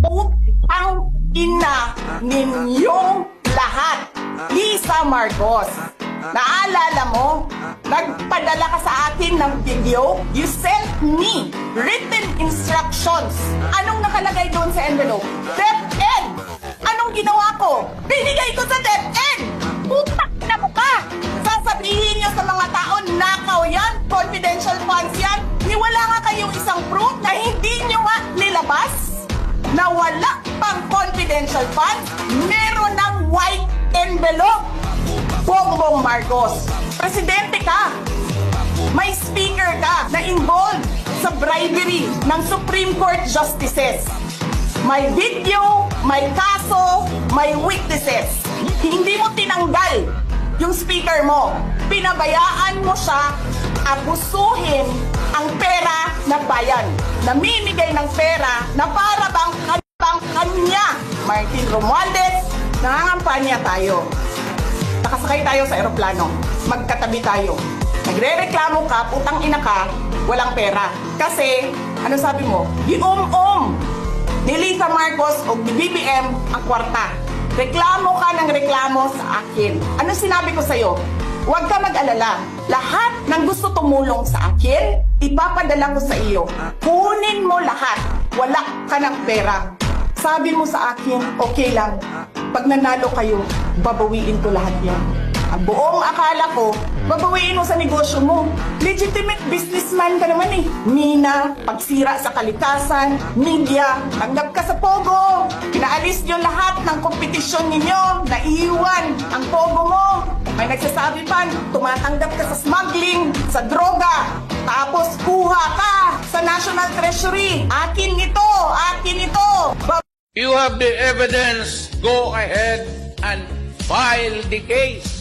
Putang ina ninyong lahat. Lisa Marcos, naalala mo? Nagpadala ka sa akin ng video. You sent me written instructions. Anong nakalagay doon sa envelope? DepEd! Anong ginawa ko? Binigay ko sa DepEd! Putak na mo ka! Sasabihin niyo sa mga tao, nakaw yan, confidential funds yan. Niwala nga kayong isang proof na hindi niyo nga nilabas na wala pang confidential funds, meron ng white envelope. Bongbong Marcos, presidente ka, may speaker ka na involved sa bribery ng Supreme Court justices. May video, may kaso, may witnesses. Hindi mo tinanggal yung speaker mo. Pinabayaan mo siya abusuhin ang pera ng bayan. Namimigay ng pera na para bang kanya. Martin Romualdez, nangangampanya tayo. Nakasakay tayo sa eroplano. Magkatabi tayo. Nagre-reklamo ka, putang ina ka, walang pera. Kasi, ano sabi mo? Gium-um ni Lisa Marcos o ni BBM ang kwarta. Reklamo ka ng reklamo sa akin. Ano sinabi ko sa'yo? Huwag ka mag-alala. Lahat ng gusto tumulong sa akin, ipapadala ko sa iyo. Kunin mo lahat. Wala ka ng pera. Sabi mo sa akin, okay lang. Pag nanalo kayo, babawiin ko lahat yan. Ang buong akala ko, babawiin mo sa negosyo mo. Legitimate businessman ka naman eh. Mina, pagsira sa kalikasan, media, tanggap ka sa Pogo. Pinaalis nyo lahat ng kompetisyon ninyo, naiiwan ang Pogo mo. May nagsasabi pa, tumatanggap ka sa smuggling, sa droga. Tapos kuha ka sa National Treasury. Akin ito, akin ito. You have the evidence. Go ahead and file the case.